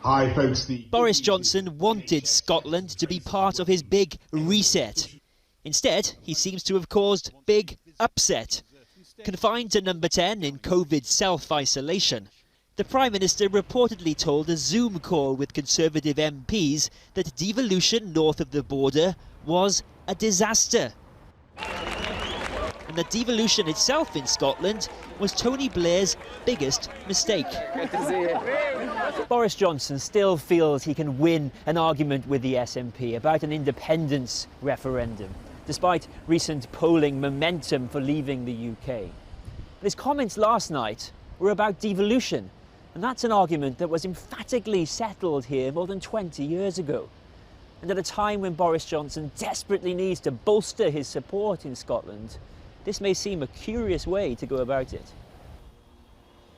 Hi folks. Boris Johnson wanted Scotland to be part of his big reset. Instead, he seems to have caused big upset. Confined to number 10 in COVID self-isolation, the Prime Minister reportedly told a Zoom call with Conservative MPs that devolution north of the border was a disaster. And that devolution itself in Scotland was Tony Blair's biggest mistake. Boris Johnson still feels he can win an argument with the SNP about an independence referendum, despite recent polling momentum for leaving the UK. His comments last night were about devolution, and that's an argument that was emphatically settled here more than 20 years ago. And at a time when Boris Johnson desperately needs to bolster his support in Scotland, this may seem a curious way to go about it.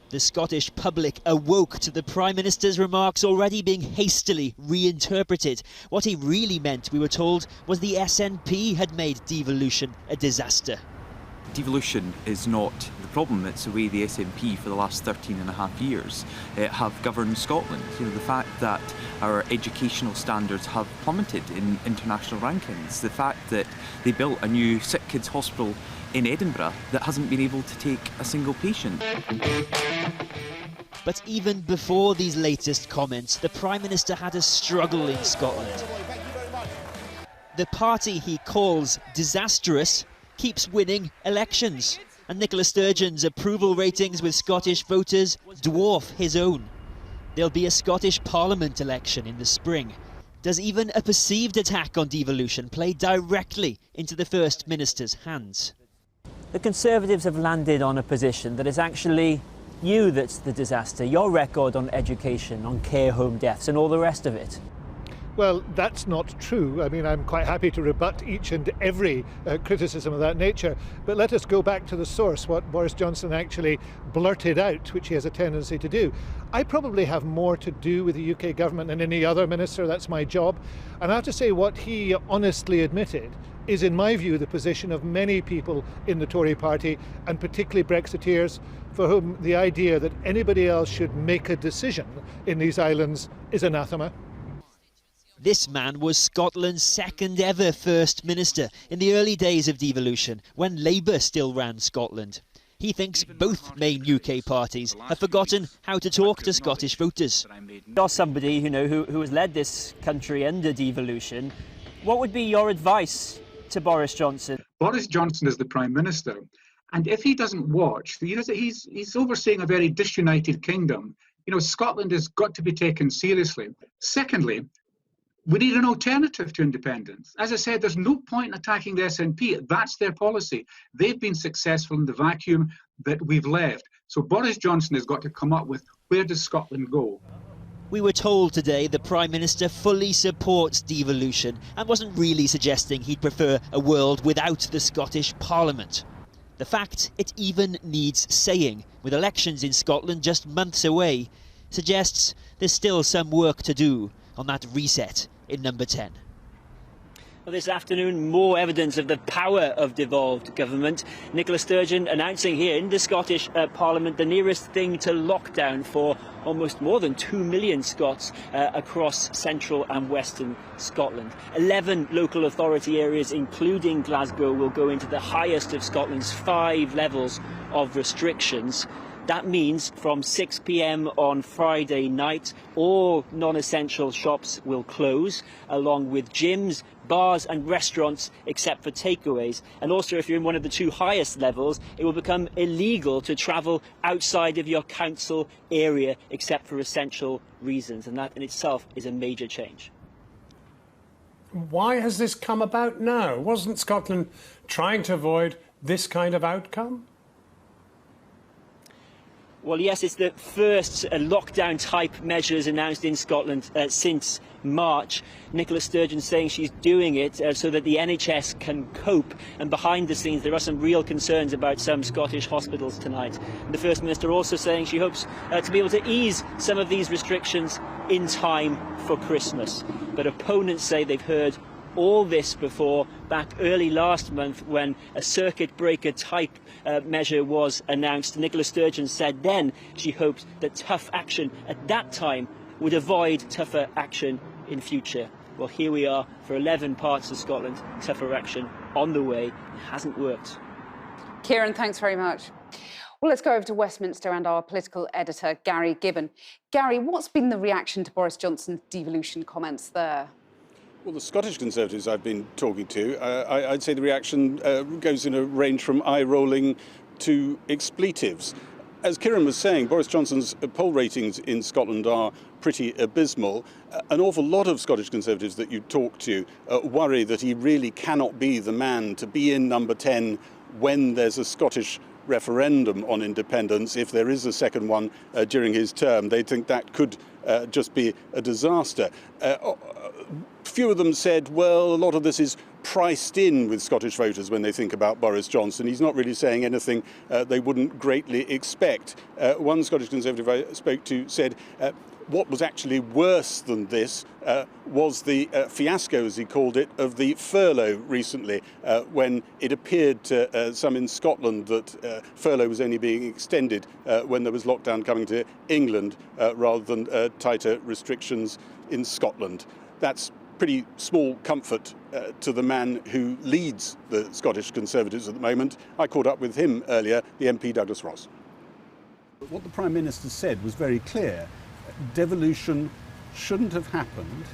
The Scottish public awoke to the Prime Minister's remarks already being hastily reinterpreted. What he really meant, we were told, was the SNP had made devolution a disaster. Devolution is not the problem, it's the way the SNP for the last 13 and a half years have governed Scotland. You know, the fact that our educational standards have plummeted in international rankings, the fact that they built a new sick kids hospital in Edinburgh that hasn't been able to take a single patient. But even before these latest comments, the Prime Minister had a struggle in Scotland. The party he calls disastrous keeps winning elections, and Nicola Sturgeon's approval ratings with Scottish voters dwarf his own. There'll be a Scottish Parliament election in the spring. Does even a perceived attack on devolution play directly into the First Minister's hands? The Conservatives have landed on a position that is actually you that's the disaster, your record on education, on care home deaths and all the rest of it. Well, that's not true. I mean, I'm quite happy to rebut each and every criticism of that nature. But let us go back to the source, what Boris Johnson actually blurted out, which he has a tendency to do. I probably have more to do with the UK government than any other minister. That's my job. And I have to say what he honestly admitted is, in my view, the position of many people in the Tory party, and particularly Brexiteers, for whom the idea that anybody else should make a decision in these islands is anathema. This man was Scotland's second ever First Minister in the early days of devolution, when Labour still ran Scotland. He thinks both main UK parties have forgotten how to talk to Scottish voters. You're somebody, you know, who has led this country under devolution. What would be your advice to Boris Johnson? Boris Johnson is the Prime Minister, and if he doesn't watch, he's overseeing a very disunited kingdom. You know, Scotland has got to be taken seriously. Secondly, we need an alternative to independence. As I said, there's no point in attacking the SNP. That's their policy. They've been successful in the vacuum that we've left. So Boris Johnson has got to come up with, where does Scotland go? We were told today the Prime Minister fully supports devolution and wasn't really suggesting he'd prefer a world without the Scottish Parliament. The fact it even needs saying, with elections in Scotland just months away, suggests there's still some work to do on that reset in number 10. Well, this afternoon, more evidence of the power of devolved government. Nicola Sturgeon announcing here in the Scottish Parliament the nearest thing to lockdown for almost more than 2 million Scots across central and western Scotland. 11 local authority areas, including Glasgow, will go into the highest of Scotland's 5 levels of restrictions. That means from 6 p.m. on Friday night, all non-essential shops will close, along with gyms, bars and restaurants, except for takeaways. And also, if you're in one of the 2 highest levels, it will become illegal to travel outside of your council area, except for essential reasons. And that in itself is a major change. Why has this come about now? Wasn't Scotland trying to avoid this kind of outcome? Well, yes, it's the first lockdown-type measures announced in Scotland since March. Nicola Sturgeon saying she's doing it so that the NHS can cope. And behind the scenes, there are some real concerns about some Scottish hospitals tonight. And the First Minister also saying she hopes to be able to ease some of these restrictions in time for Christmas. But opponents say they've heard all this before, back early last month when a circuit breaker type measure was announced. Nicola Sturgeon said then she hoped that tough action at that time would avoid tougher action in future. Well, here we are for 11 parts of Scotland, tougher action on the way. It hasn't worked. Kieran, thanks very much. Well, let's go over to Westminster and our political editor, Gary Gibbon. Gary, what's been the reaction to Boris Johnson's devolution comments there? Well, the Scottish Conservatives I've been talking to, I'd say the reaction goes in a range from eye-rolling to expletives. As Kieran was saying, Boris Johnson's poll ratings in Scotland are pretty abysmal. An awful lot of Scottish Conservatives that you talk to worry that he really cannot be the man to be in number 10 when there's a Scottish referendum on independence. If there is a second one during his term, they think that could just be a disaster. Few of them said, well, a lot of this is priced in with Scottish voters when they think about Boris Johnson. He's not really saying anything they wouldn't greatly expect. One Scottish Conservative I spoke to said what was actually worse than this was the fiasco, as he called it, of the furlough recently, when it appeared to some in Scotland that furlough was only being extended when there was lockdown coming to England rather than tighter restrictions in Scotland. That's pretty small comfort to the man who leads the Scottish Conservatives at the moment. I caught up with him earlier, the MP Douglas Ross. What the Prime Minister said was very clear. Devolution shouldn't have happened.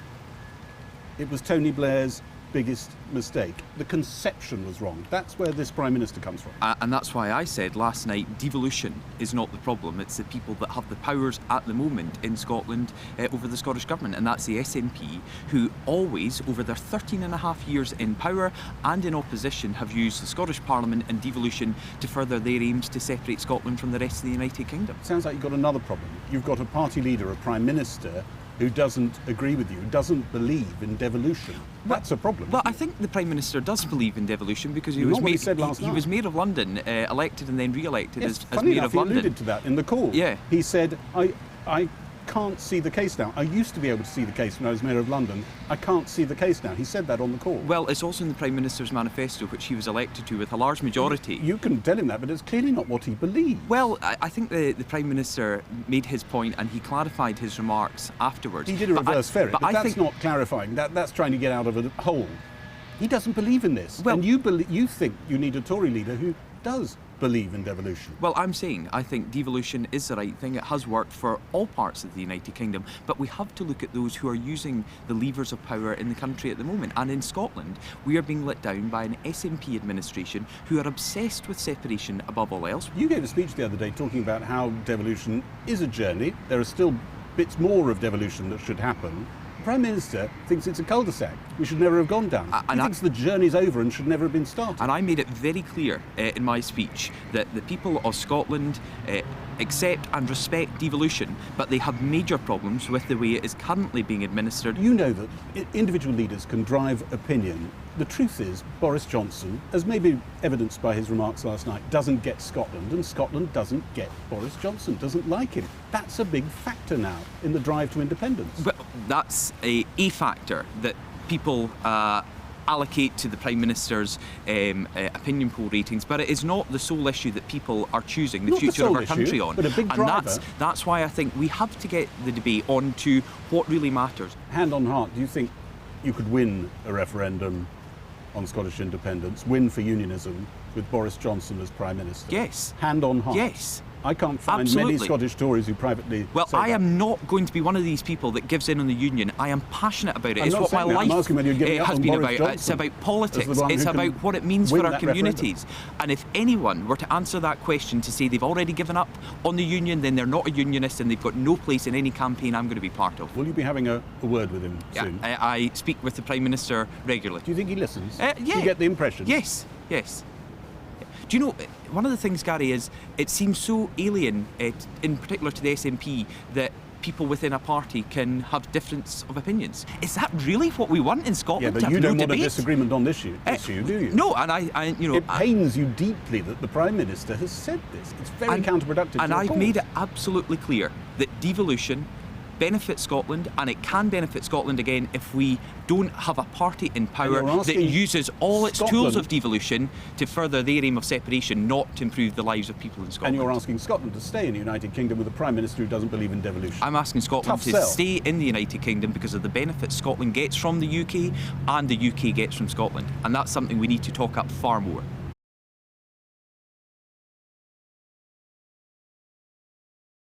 It was Tony Blair's biggest mistake. The conception was wrong. That's where this Prime Minister comes from. And that's why I said last night, devolution is not the problem. It's the people that have the powers at the moment in Scotland over the Scottish Government, and that's the SNP, who always, over their 13 and a half years in power and in opposition, have used the Scottish Parliament and devolution to further their aims to separate Scotland from the rest of the United Kingdom. Sounds like you've got another problem. You've got a party leader, a Prime Minister, who doesn't agree with you, doesn't believe in devolution. That's a problem. Well, I think the Prime Minister does believe in devolution because he was Mayor of London, elected and then re-elected as Mayor of London. He alluded to that in the call. Yeah. He said, I can't see the case now. I used to be able to see the case when I was Mayor of London. I can't see the case now. He said that on the call. Well, it's also in the Prime Minister's manifesto, which he was elected to with a large majority. You can tell him that, but it's clearly not what he believed. Well, I think the Prime Minister made his point and he clarified his remarks afterwards. He did a reverse ferret, but that's not clarifying. That's trying to get out of a hole. He doesn't believe in this. Well, and you think you need a Tory leader who does believe in devolution. Well, I'm saying I think devolution is the right thing. It has worked for all parts of the United Kingdom, but we have to look at those who are using the levers of power in the country at the moment. And in Scotland, we are being let down by an SNP administration who are obsessed with separation above all else. You gave a speech the other day talking about how devolution is a journey. There are still bits more of devolution that should happen. The Prime Minister thinks it's a cul-de-sac we should never have gone down. He thinks the journey's over and should never have been started. And I made it very clear in my speech that the people of Scotland accept and respect devolution, but they have major problems with the way it is currently being administered. You know that individual leaders can drive opinion. The truth is, Boris Johnson, as maybe evidenced by his remarks last night, doesn't get Scotland, and Scotland doesn't get Boris Johnson, doesn't like him. That's a big factor now in the drive to independence. But that's a factor that people allocate to the Prime Minister's opinion poll ratings, but it is not the sole issue that people are choosing the future of our country on. But a big driver. And that's why I think we have to get the debate on to what really matters. Hand on heart, do you think you could win a referendum on Scottish independence, win for unionism with Boris Johnson as Prime Minister? Yes. Hand on heart? Yes. I can't find Absolutely. many Scottish Tories who privately Well, say I that. am not going to be one of these people that gives in on the union. I am passionate about it. I'm It's not what my saying that. I'm life asking whether you're giving up has on been Boris about. It's Johnson about politics. as the one It's who about can what it means win for our that communities. And if anyone were to answer that question to say they've already given up on the union, then they're not a unionist and they've got no place in any campaign I'm going to be part of. Will you be having a word with him soon? I speak with the Prime Minister regularly. Do you think he listens? Yeah. Do you get the impression? Yes. Do you know, one of the things, Gary, is it seems so alien, in particular to the SNP, that people within a party can have difference of opinions. Is that really what we want in Scotland? Yeah, but you don't want a disagreement on this issue, do you? No, and I you know... It pains you deeply that the Prime Minister has said this. It's very counterproductive. And I've made it absolutely clear that devolution benefits Scotland, and it can benefit Scotland again if we don't have a party in power that uses all its tools of devolution to further their aim of separation, not to improve the lives of people in Scotland. And you're asking Scotland to stay in the United Kingdom with a Prime Minister who doesn't believe in devolution. I'm asking Scotland to stay in the United Kingdom because of the benefits Scotland gets from the UK and the UK gets from Scotland. And that's something we need to talk up far more.